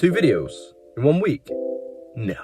2 videos in 1 week? No.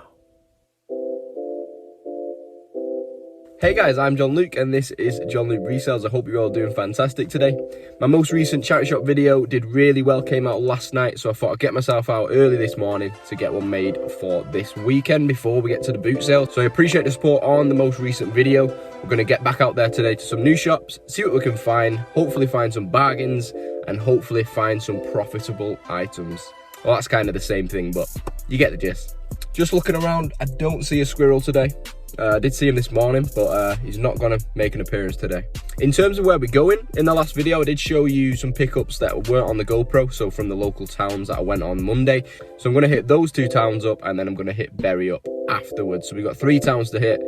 Hey guys, I'm John Luke and this is John Luke Resellers. I hope you're all doing fantastic today. My most recent charity shop video did really well, came out last night, so I thought I'd get myself out early this morning to get one made for this weekend before we get to the boot sale. So I appreciate the support on the most recent video. We're going to get back out there today to some new shops, see what we can find, hopefully find some bargains and hopefully find some profitable items. Well, that's kind of the same thing, but you get the gist. Just looking around, I don't see a squirrel today. I did see him this morning, but he's not going to make an appearance today. In terms of where we're going, in the last video, I did show you some pickups that weren't on the GoPro, so from the local towns that I went on Monday. So I'm going to hit those 2 towns up, and then I'm going to hit Bury up afterwards. So we've got 3 towns to hit.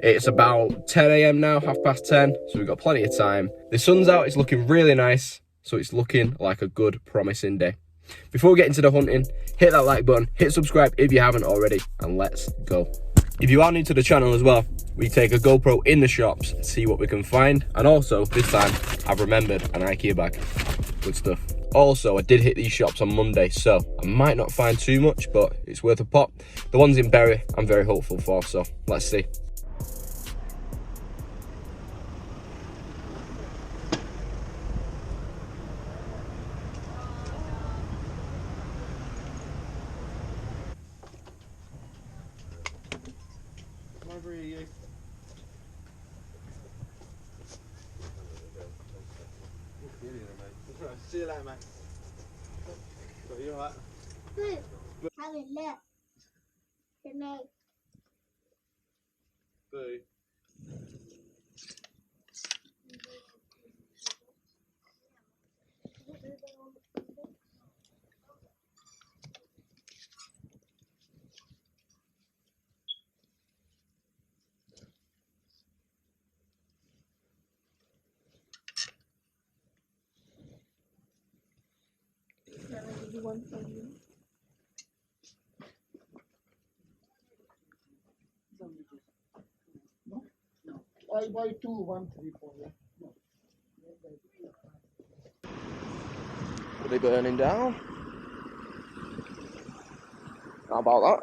It's about 10 AM now, 10:30, so we've got plenty of time. The sun's out, it's looking really nice, so it's looking like a good, promising day. Before we get into the hunting, hit that like button, hit subscribe if you haven't already, and let's go. If you are new to the channel as well, we take a GoPro in the shops, see what we can find. And also, this time, I've remembered an IKEA bag. Good stuff. Also, I did hit these shops on Monday, so I might not find too much, but it's worth a pop. The ones in Bury, I'm very hopeful for, so let's see. Over here, you. See you later, mate. Got you alright? Have it look. The mate. Boo. One for you. No? No. I buy 2, 1, 3, 4. Yeah. No. Are they burning down? How about that?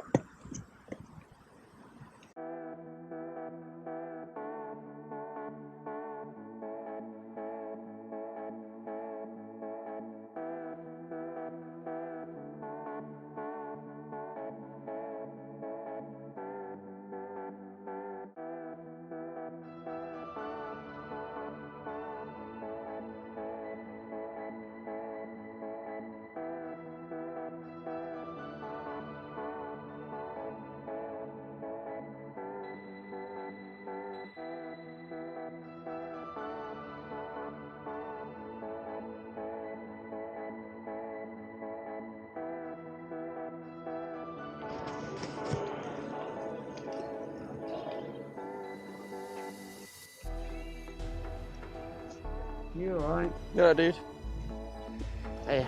You alright? Yeah, dude. Hey.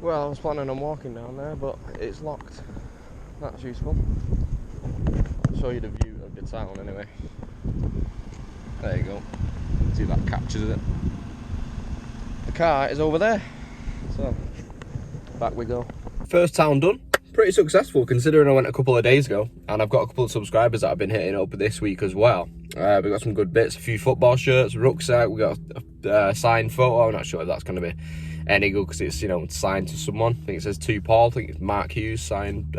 Well, I was planning on walking down there, but it's locked. That's useful. I'll show you the view of the town anyway. There you go. See if that captures it. The car is over there. So, back we go. First town done. Pretty successful considering I went a couple of days ago, and I've got a couple of subscribers that I've been hitting up this week as well. We got some good bits, a few football shirts, rucksack, we got a signed photo. I'm not sure if that's going to be any good because it's, you know, signed to someone. I think it says to Paul. I think it's Mark Hughes signed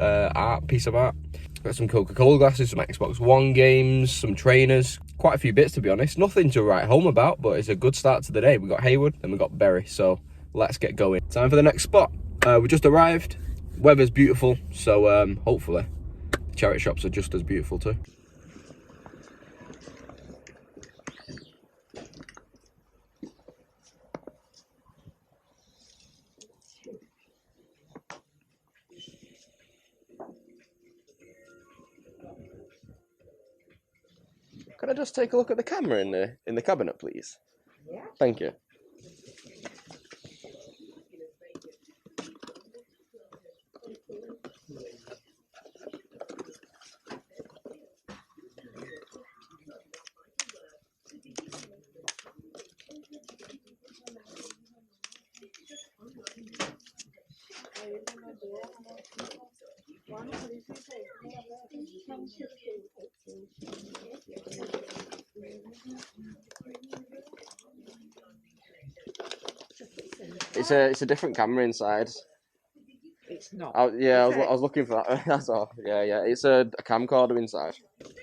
piece of art. Got some Coca-Cola glasses, some Xbox One games, some trainers, quite a few bits to be honest. Nothing to write home about, but it's a good start to the day. We got Hayward and we got Bury, so let's get going. Time for the next spot. We just arrived. Weather's beautiful, so hopefully the charity shops are just as beautiful too. Can I just take a look at the camera in the cabinet, please? Yeah. Thank you. It's a different camera inside. It's not. I was looking for that. That's all. Yeah. It's a camcorder inside.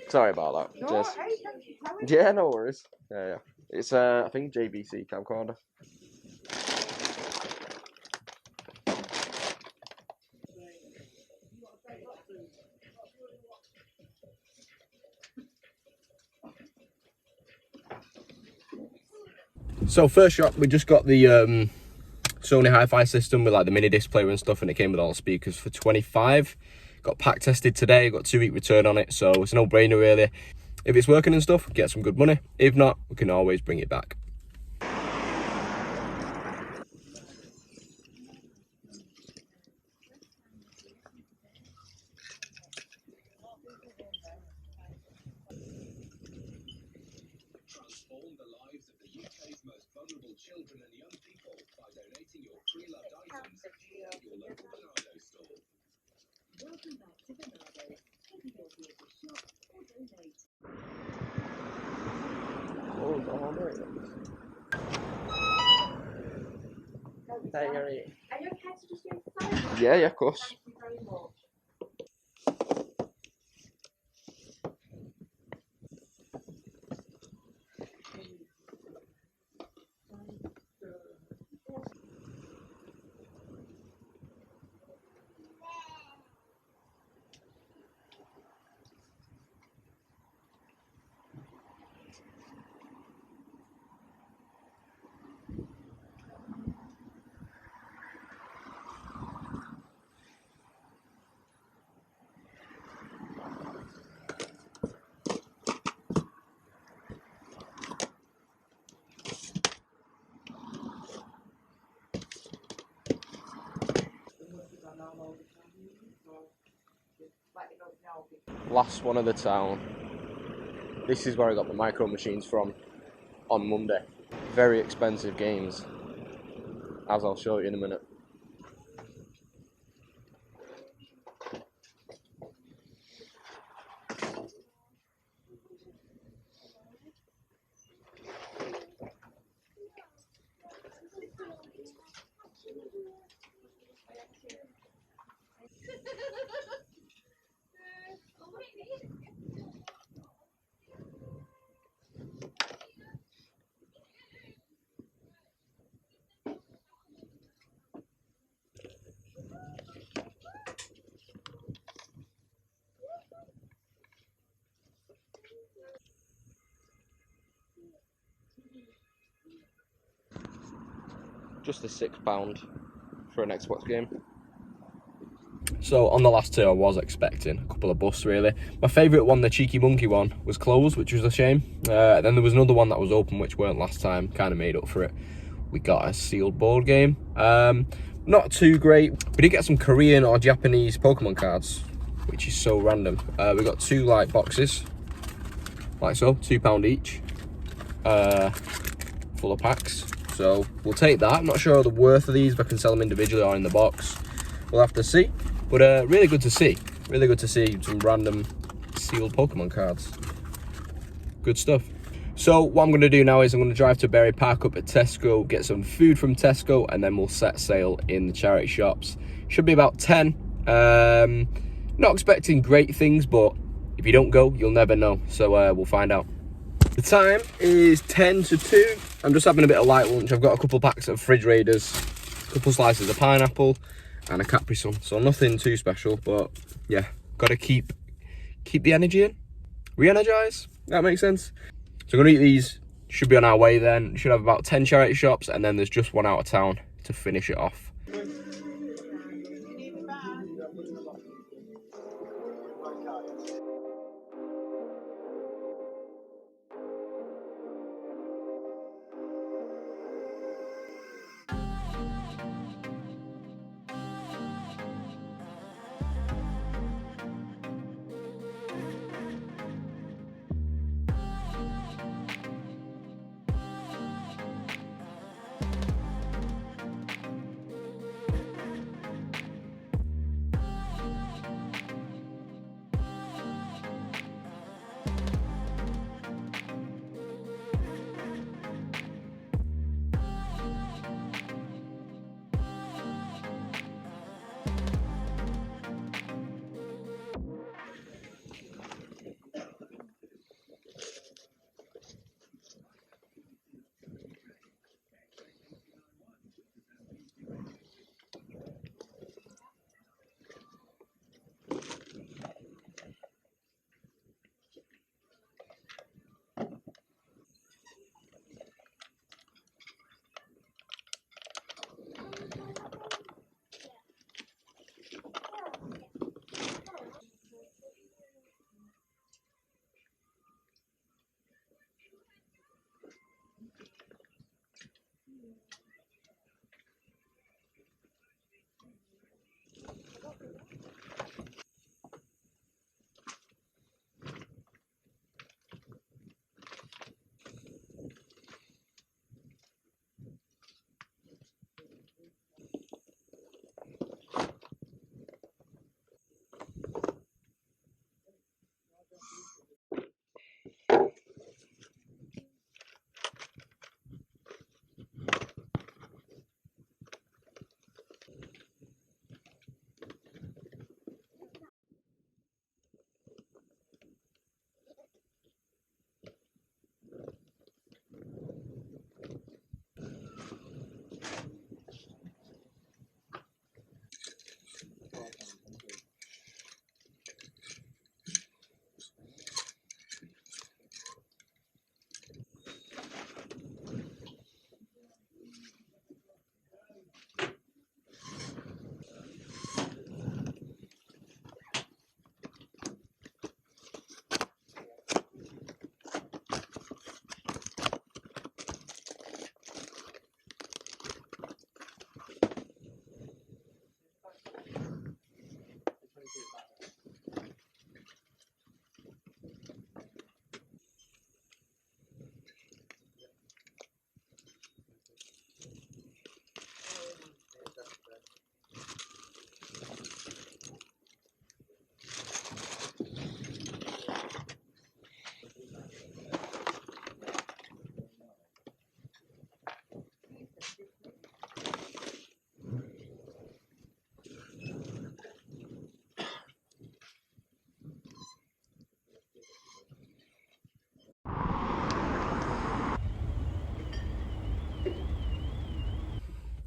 Sorry about that. No, Just, hey, thank you, Chloe. yeah, no worries. Yeah. It's I think JVC camcorder. So first shop, we just got the Sony hi-fi system with like the mini disc player and stuff, and it came with all the speakers for 25. Got pack tested today, got 2-week return on it, so it's a no-brainer really. If it's working and stuff, get some good money. If not, we can always bring it back. Transform the lives of the UK's most vulnerable children and young people by donating your pre-loved items to your local Bernardo store. Welcome back to Bernardo. Whether you're here to shop or donate. Are you okay to just use the phone? Yeah, of course. Thank you very much. Last one of the town. This is where I got the micro machines from on Monday. Very expensive games, as I'll show you in a minute. Just a £6 for an Xbox game. So on the last two I was expecting a couple of busts really. My favourite one, the Cheeky Monkey one, was closed, which was a shame. Then there was another one that was open which weren't last time, kind of made up for it. We got a sealed board game. not too great. We did get some Korean or Japanese Pokemon cards, which is so random. We got 2 like boxes, like so, £2 each, full of packs. So we'll take that. I'm not sure the worth of these, if I can sell them individually or in the box. We'll have to see. But really good to see. Really good to see some random sealed Pokemon cards. Good stuff. So what I'm going to do now is I'm going to drive to Berry Park up at Tesco, get some food from Tesco, and then we'll set sail in the charity shops. Should be about 10. Not expecting great things, but if you don't go, you'll never know. So we'll find out. The time is 10 to 2. I'm just having a bit of light lunch. I've got a couple packs of fridge raiders, a couple slices of pineapple, and a Capri Sun. So nothing too special, but yeah, got to keep the energy in. Re-energize. That makes sense. So I'm gonna eat these. Should be on our way then. Should have about 10 charity shops, and then there's just one out of town to finish it off.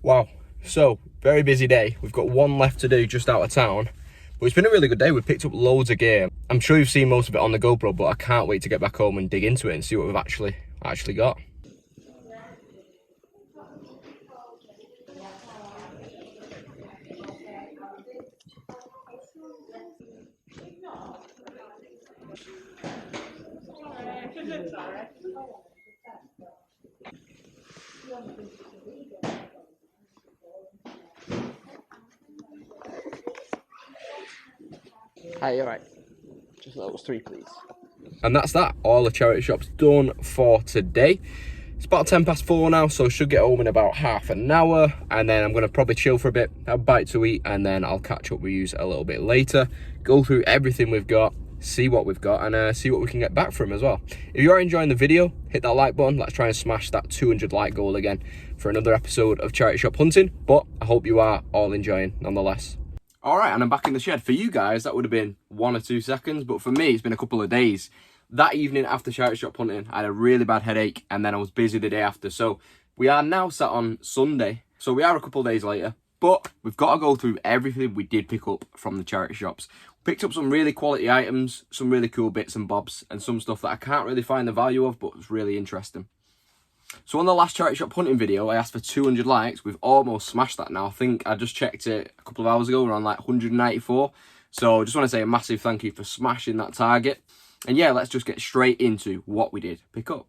Wow, so very busy day. We've got one left to do just out of town, but it's been a really good day. We've picked up loads of gear. I'm sure you've seen most of it on the GoPro, but I can't wait to get back home and dig into it and see what we've actually got. Hi, you're right. Just those 3, please. And that's that. All the charity shops done for today. It's about 4:10 now, so I should get home in about half an hour, and then I'm going to probably chill for a bit, have a bite to eat, and then I'll catch up with you a little bit later, go through everything we've got, see what we've got, and see what we can get back from as well. If you are enjoying the video, hit that like button. Let's try and smash that 200 like goal again for another episode of Charity Shop Hunting, but I hope you are all enjoying nonetheless. All right, and I'm back in the shed. For you guys, that would have been 1 or 2 seconds, but for me, it's been a couple of days. That evening after charity shop hunting, I had a really bad headache, and then I was busy the day after. So we are now sat on Sunday. So we are a couple of days later, but we've got to go through everything we did pick up from the charity shops. Picked up some really quality items, some really cool bits and bobs, and some stuff that I can't really find the value of, but it's really interesting. So on the last charity shop hunting video, I asked for 200 likes. We've almost smashed that now. I think I just checked it a couple of hours ago. We're on like 194. So I just want to say a massive thank you for smashing that target. And yeah, let's just get straight into what we did pick up.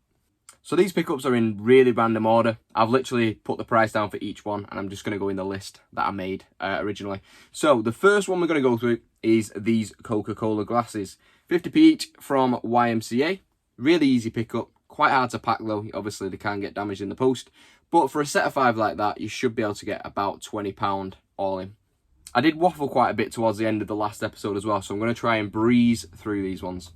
So these pickups are in really random order. I've literally put the price down for each one, and I'm just going to go in the list that I made originally. So the first one we're going to go through is these Coca-Cola glasses. 50p each from YMCA. Really easy pickup. Quite hard to pack though. Obviously they can get damaged in the post. But for a set of 5 like that, you should be able to get about £20 all in. I did waffle quite a bit towards the end of the last episode as well, so I'm going to try and breeze through these ones.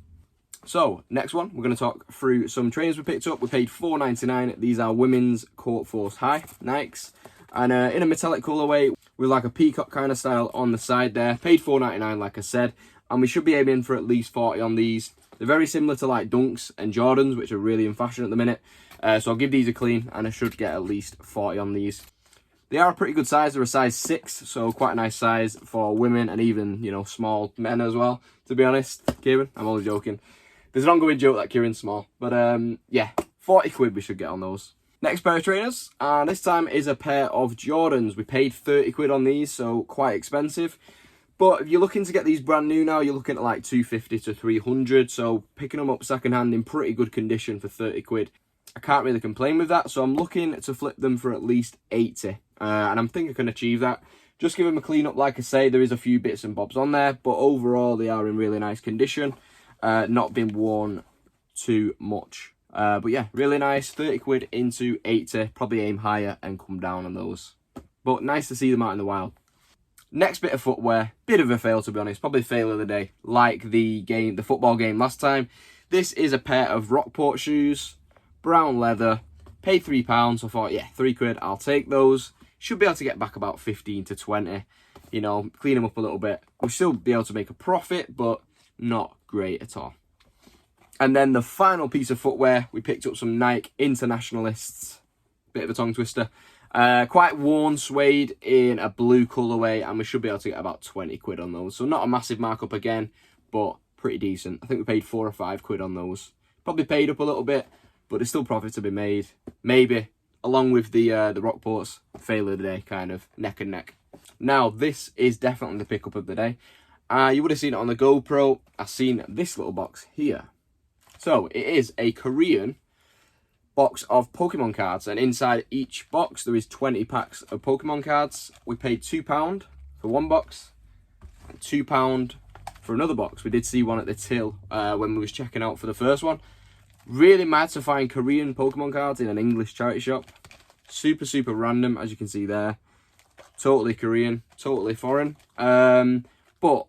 So, next one, we're going to talk through some trainers we picked up. We paid $4.99. These are women's Court Force High Nikes. And in a metallic colourway with like a peacock kind of style on the side there. Paid $4.99 like I said. And we should be aiming for at least 40 on these. They're very similar to like Dunks and Jordans, which are really in fashion at the minute. So I'll give these a clean, and I should get at least 40 on these. They are a pretty good size. They're a size 6, so quite a nice size for women and even, you know, small men as well, to be honest. Kieran, I'm only joking. There's an ongoing joke that Kieran's small. But yeah, 40 quid we should get on those. Next pair of trainers, and this time is a pair of Jordans. We paid 30 quid on these, so quite expensive. But if you're looking to get these brand new now, you're looking at like 250 to 300. So picking them up secondhand in pretty good condition for 30 quid. I can't really complain with that. So I'm looking to flip them for at least 80. And I'm thinking I can achieve that. Just give them a clean up, like I say. There is a few bits and bobs on there, but overall they are in really nice condition. Not been worn too much. But yeah, really nice. 30 quid into 80. Probably aim higher and come down on those. But nice to see them out in the wild. Next bit of footwear, bit of a fail to be honest, probably fail of the day, like the football game last time. This is a pair of Rockport shoes, brown leather, paid £3, so I thought, yeah, 3 quid, I'll take those. Should be able to get back about 15 to 20, you know, clean them up a little bit. We'll still be able to make a profit, but not great at all. And then the final piece of footwear, we picked up some Nike Internationalists, bit of a tongue twister. Quite worn suede in a blue colourway, and we should be able to get about 20 quid on those. So not a massive markup again, but pretty decent. I think we paid 4 or 5 quid on those. Probably paid up a little bit, but there's still profit to be made. Maybe, along with the Rockports, fail of the day, kind of neck and neck. Now, this is definitely the pickup of the day. You would have seen it on the GoPro. I've seen this little box here. So, it is a Korean box of Pokemon cards, and inside each box there is 20 packs of Pokemon cards. We paid £2 for one box and £2 for another box. We did see one at the till when we was checking out for the first one. Really mad to find Korean Pokemon cards in an English charity shop. Super random, as you can see there. Totally Korean, totally foreign. But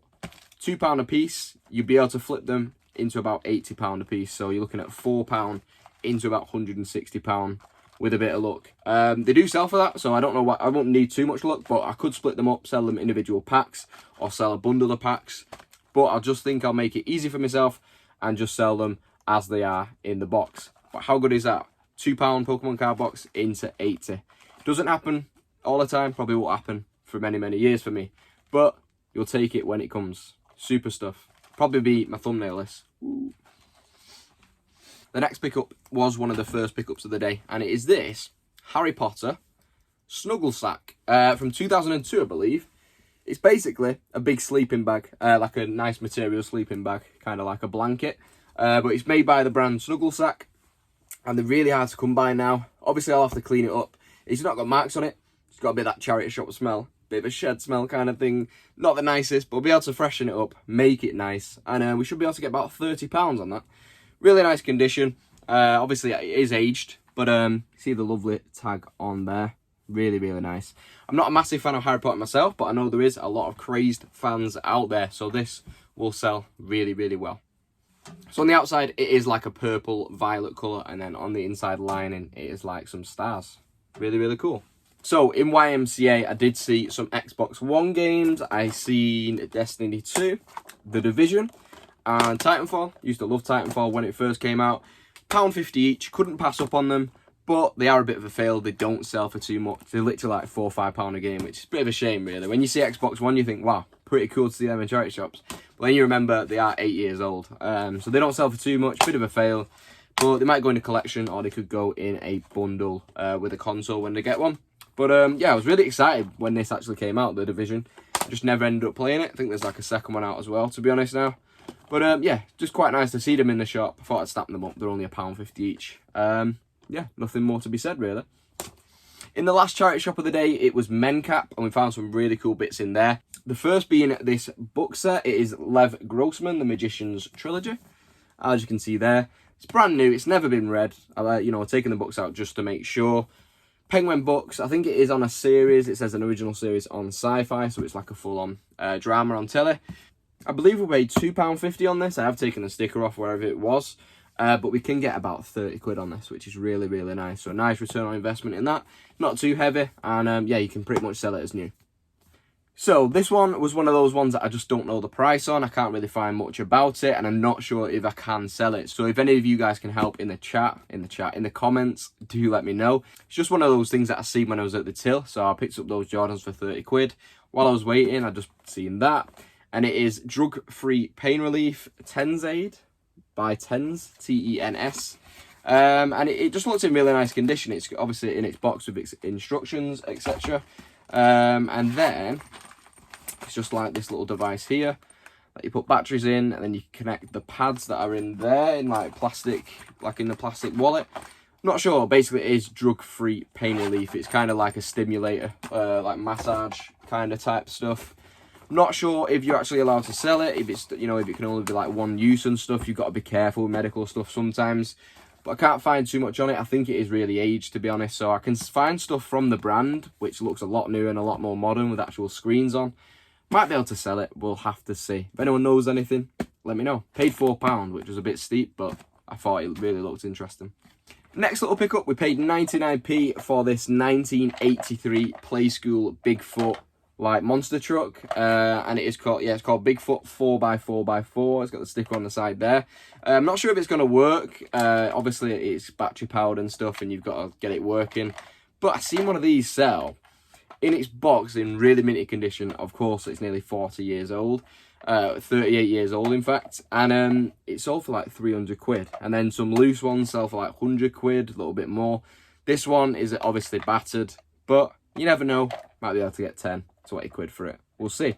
£2 a piece, you'd be able to flip them into about £80 a piece. So you're looking at £4 into about £160 with a bit of luck. They do sell for that, so I don't know what, I won't need too much luck, but I could split them up, sell them individual packs, or sell a bundle of packs. But I just think I'll make it easy for myself and just sell them as they are in the box. But how good is that? £2 Pokemon card box into 80. Doesn't happen all the time, probably won't happen for many years for me, but you'll take it when it comes. Super stuff. Probably be my thumbnail list. Ooh. The next pickup was one of the first pickups of the day, and it is this Harry Potter Snuggle Sack from 2002, I believe. It's basically a big sleeping bag, like a nice material sleeping bag, kind of like a blanket. But it's made by the brand Snuggle Sack, and they're really hard to come by now. Obviously, I'll have to clean it up. It's not got marks on it. It's got a bit of that charity shop smell. bit of a shed smell kind of thing. Not the nicest, but we'll be able to freshen it up, make it nice, and we should be able to get about £30 on that. Really nice condition. Obviously it is aged, but see the lovely tag on there. Really, really nice. I'm not a massive fan of Harry Potter myself, but I know there is a lot of crazed fans out there, so this will sell really, really well. So on the outside, it is like a purple violet colour, and then on the inside lining, it is like some stars. Really, really cool. So in YMCA, I did see some Xbox One games. I seen Destiny 2, The Division, and Titanfall. Used to love Titanfall when it first came out. £1.50 each, couldn't pass up on them. But they are a bit of a fail. They don't sell for too much. They're literally like £4 or £5 a game, which is a bit of a shame, really. When you see Xbox One, you think, wow, pretty cool to see them in charity shops. But then you remember they are 8 years old. So they don't sell for too much. Bit of a fail. But they might go in a collection, or they could go in a bundle with a console when they get one. But yeah, I was really excited when this actually came out, The Division. Just never ended up playing it. I think there's like a second one out as well, to be honest now. But yeah, just quite nice to see them in the shop. I thought I'd snap them up. They're only £1.50 each. Yeah, nothing more to be said, really. In the last charity shop of the day, it was Mencap, and we found some really cool bits in there. The first being this book set. It is Lev Grossman, The Magician's Trilogy. As you can see there, it's brand new. It's never been read. You know, taking the books out just to make sure. Penguin Books, I think it is on a series. It says an original series on Sci-Fi, so it's like a full-on drama on telly. I believe we paid £2.50 on this. I have taken the sticker off wherever it was. But we can get about 30 quid on this, which is really, really nice. So a nice return on investment in that. Not too heavy. And yeah, you can pretty much sell it as new. So this one was one of those ones that I just don't know the price on. I can't really find much about it. And I'm not sure if I can sell it. So if any of you guys can help in the comments, do let me know. It's just one of those things that I seen when I was at the till. So I picked up those Jordans for 30 quid. While I was waiting, I just seen that. And it is Drug-Free Pain Relief Tenzaid by Tens, T-E-N-S. And it just looks in really nice condition. It's obviously in its box with its instructions, etc. And then it's just like this little device here that you put batteries in, and then you connect the pads that are in there in like plastic, like in the plastic wallet. I'm not sure. Basically, it is drug-free pain relief. It's kind of like a stimulator, like massage kind of type stuff. Not sure if you're actually allowed to sell it, if it's, you know, if it can only be like one use and stuff. You've got to be careful with medical stuff sometimes. But I can't find too much on it. I think it is really aged, to be honest. So I can find stuff from the brand, which looks a lot newer and a lot more modern with actual screens on. Might be able to sell it. We'll have to see. If anyone knows anything, let me know. Paid £4, which was a bit steep, but I thought it really looked interesting. Next little pickup, we paid 99p for this 1983 Play School Bigfoot like monster truck, and it is called, yeah, it's called Bigfoot 4x4x4. It's got the sticker on the side there. I'm not sure if it's going to work. Obviously it's battery powered and stuff, and you've got to get it working. But I seen one of these sell in its box in really minty condition. Of course, it's nearly 40 years old, 38 years old in fact, and it sold for like 300 quid. And then some loose ones sell for like 100 quid, a little bit more. This one is obviously battered, but you never know, might be able to get 10, 20 quid for it. We'll see.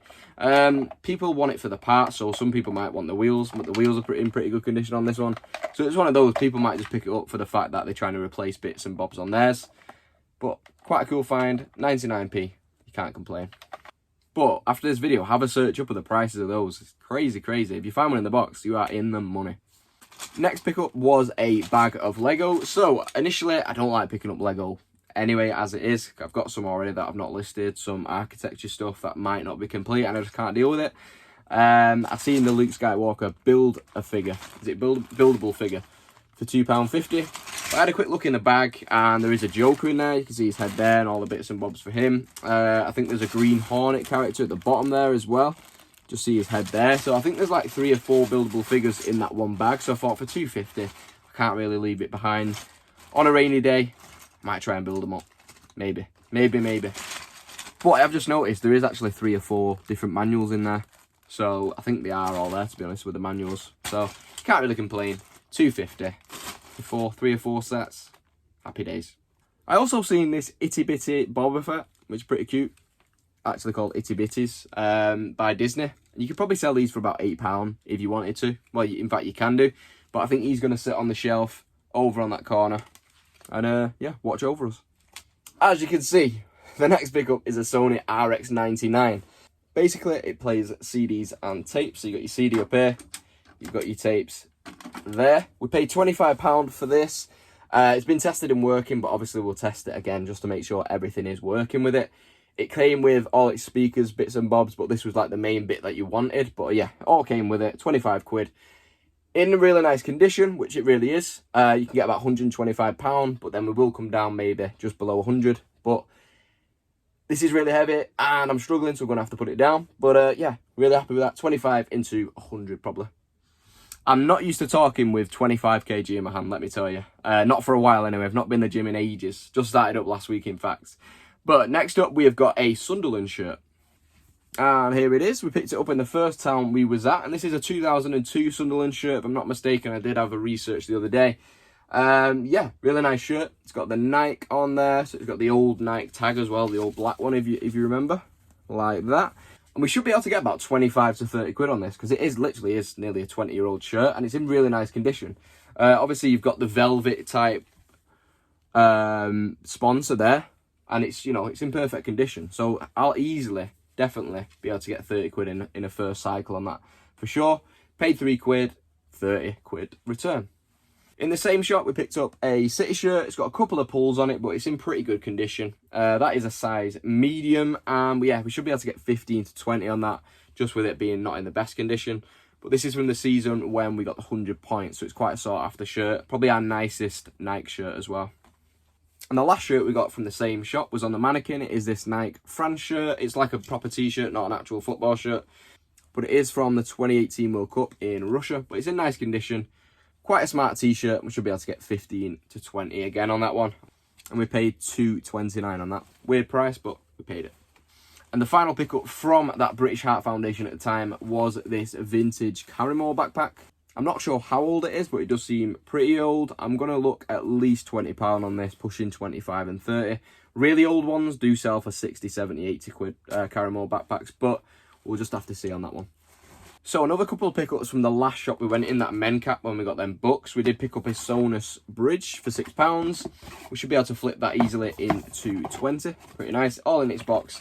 People want it for the parts, so some people might want the wheels, but the wheels are in pretty good condition on this one. So it's one of those, people might just pick it up for the fact that they're trying to replace bits and bobs on theirs. But quite a cool find, 99p, you can't complain. But after this video, have a search up of the prices of those. It's crazy, crazy. If you find one in the box, you are in the money. Next pickup was a bag of Lego. So initially, I don't like picking up Lego anyway, as it is. I've got some already that I've not listed, some architecture stuff that might not be complete, and I just can't deal with it. I've seen the Luke Skywalker build a figure. Is it buildable figure for £2.50? I had a quick look in the bag, and there is a Joker in there. You can see his head there and all the bits and bobs for him. I think there's a Green Hornet character at the bottom there as well. Just see his head there. So I think there's like 3 or 4 buildable figures in that one bag. So I thought for £2.50, I can't really leave it behind. On a rainy day, might try and build them up. Maybe. But I've just noticed there is actually 3 or 4 different manuals in there. So I think they are all there, to be honest, with the manuals. So can't really complain. £2.50 for 3 or 4 sets. Happy days. I also seen this Itty Bitty Boba Fett, which is pretty cute. Actually called Itty Bitties, by Disney. You could probably sell these for about £8 if you wanted to. Well, in fact, you can do. But I think he's going to sit on the shelf over on that corner. And yeah, watch over us. As you can see, The next pickup is a Sony RX99. Basically, it plays CDs and tapes. So you got your CD up here, you've got your tapes there. We paid £25 for this. It's been tested and working, but obviously we'll test it again just to make sure everything is working with it. It came with all its speakers, bits and bobs, but this was like the main bit that you wanted. But yeah, all came with it, 25 quid. In a really nice condition, which it really is. You can get about £125, but then we will come down maybe just below 100. But this is really heavy, and I'm struggling, so we're going to have to put it down. But yeah, really happy with that. 25 into 100 probably. I'm not used to talking with 25 kg in my hand, let me tell you. Not for a while anyway. I've not been to the gym in ages. Just started up last week, in fact. But next up, we have got a Sunderland shirt. And here it is. We picked it up in the first town we was at. And this is a 2002 Sunderland shirt, if I'm not mistaken. I did have a research the other day. Yeah, really nice shirt. It's got the Nike on there. So it's got the old Nike tag as well. The old black one, if you remember. Like that. And we should be able to get about 25 to 30 quid on this. Because it is literally nearly a 20-year-old shirt. And it's in really nice condition. Obviously, you've got the velvet type sponsor there. And it's, you know, it's in perfect condition. So I'll easily, definitely be able to get 30 quid in a first cycle on that. For sure. Paid 3 quid, 30 quid return. In the same shop, we picked up a City shirt. It's got a couple of pulls on it, but it's in pretty good condition. That is a size medium. And yeah, we should be able to get 15 to 20 on that, just with it being not in the best condition. But this is from the season when we got the 100 points. So it's quite a sought after shirt. Probably our nicest Nike shirt as well. And the last shirt we got from the same shop was on the mannequin. It is this Nike France shirt. It's like a proper t-shirt, not an actual football shirt. But it is from the 2018 World Cup in Russia. But it's in nice condition. Quite a smart t-shirt. We should be able to get 15 to 20 again on that one. And we paid $2.29 on that. Weird price, but we paid it. And the final pickup from that British Heart Foundation at the time was this vintage Carrymore backpack. I'm not sure how old it is, but it does seem pretty old. I'm going to look at least £20 on this, pushing 25 and 30. Really old ones do sell for 60, 70, 80 quid, Carrymore backpacks, but we'll just have to see on that one. So another couple of pickups from the last shop we went in, that men cap, when we got them books. We did pick up a Sonus bridge for £6. We should be able to flip that easily into 20. Pretty nice. All in its box.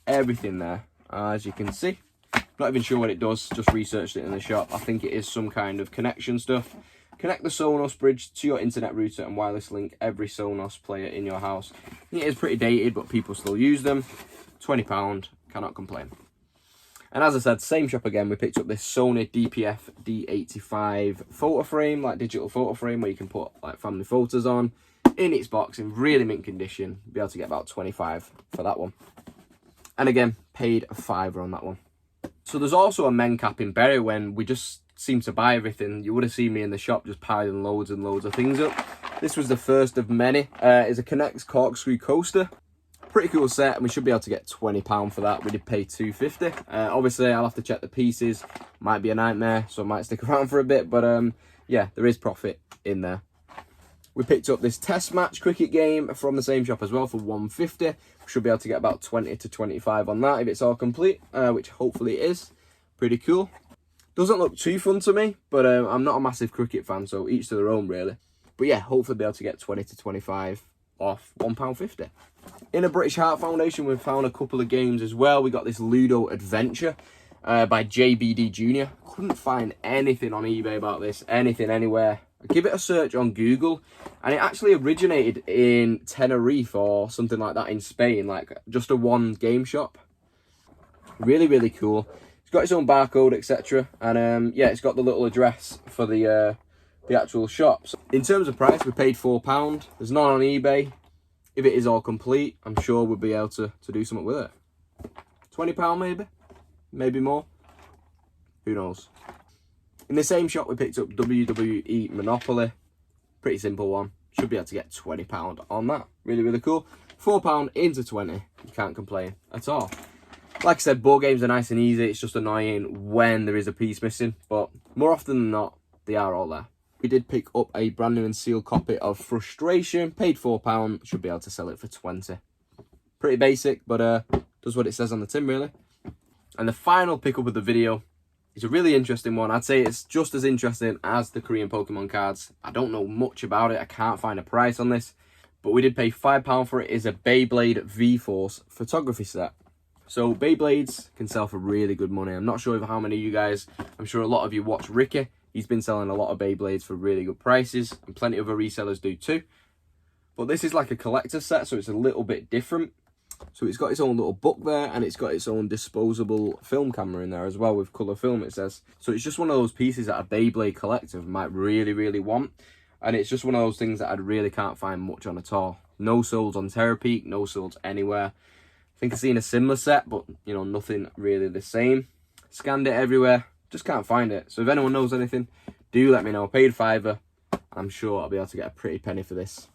Everything there, as you can see. Not even sure what it does, just researched it in the shop. I think it is some kind of connection stuff. Connect the Sonos bridge to your internet router and wireless link every Sonos player in your house. I think it is pretty dated, but people still use them. £20, cannot complain. And as I said, same shop again, we picked up this Sony DPF D85 photo frame, like digital photo frame, where you can put like family photos on. In its box, in really mint condition. Be able to get about 25 for that one. And again, paid a £5 on that one. So there's also a men cap in Bury when we just seem to buy everything. You would have seen me in the shop just piling loads and loads of things up. This was the first of many. It's a Connect corkscrew coaster. Pretty cool set, and we should be able to get £20 for that. We did pay $2.50. Obviously, I'll have to check the pieces. Might be a nightmare, so I might stick around for a bit. But yeah, there is profit in there. We picked up this test match cricket game from the same shop as well for £1.50. We should be able to get about 20 to 25 on that if it's all complete, which hopefully it is. Pretty cool. Doesn't look too fun to me, but I'm not a massive cricket fan, so each to their own really. But yeah, hopefully be able to get 20 to 25 off £1.50. In a British Heart Foundation, we've found a couple of games as well. We got this Ludo Adventure by JBD Jr. Couldn't find anything on eBay about this, anything anywhere. Give it a search on Google, and it actually originated in Tenerife or something like that in Spain, like just a one game shop. Really, really cool. It's got its own barcode, etc. And yeah, it's got the little address for the actual shop. So in terms of price, we paid £4. There's none on eBay. If it is all complete, I'm sure we'll be able to do something with it. £20 maybe? Maybe more? Who knows? In the same shop, we picked up WWE Monopoly. Pretty simple one. Should be able to get £20 on that. Really, really cool. £4 into 20. You can't complain at all. Like I said, board games are nice and easy. It's just annoying when there is a piece missing. But more often than not, they are all there. We did pick up a brand new and sealed copy of Frustration. Paid £4. Should be able to sell it for 20. Pretty basic, but does what it says on the tin, really. And the final pickup of the video is a really interesting one. I'd say it's just as interesting as the Korean Pokemon cards. I don't know much about it. I can't find a price on this. but we did pay £5 for it. Is a Beyblade V-Force photography set. So Beyblades can sell for really good money. I'm not sure how many of you guys, I'm sure a lot of you watch Ricky. He's been selling a lot of Beyblades for really good prices, and plenty of other resellers do too. But this is like a collector set, so it's a little bit different. So it's got its own little book there, and it's got its own disposable film camera in there as well with colour film, it says. So it's just one of those pieces that a Beyblade collector might really want. And it's just one of those things that I really can't find much on at all. No sold on Terapeak, no sold anywhere. I think I've seen a similar set, but, you know, nothing really the same. Scanned it everywhere, just can't find it. So if anyone knows anything, do let me know. Paid £5. I'm sure I'll be able to get a pretty penny for this.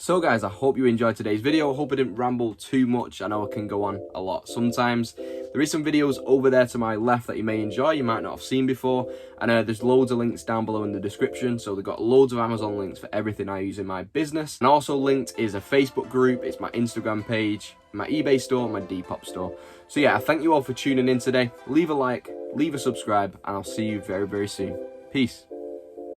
So guys, I hope you enjoyed today's video. I hope I didn't ramble too much. I know I can go on a lot sometimes. There is some videos over there to my left that you may enjoy, you might not have seen before. And there's loads of links down below in the description. So they've got loads of Amazon links for everything I use in my business. And also linked is a Facebook group, it's my Instagram page, my eBay store, my Depop store. So yeah, I thank you all for tuning in today. Leave a like, leave a subscribe, and I'll see you very soon. Peace.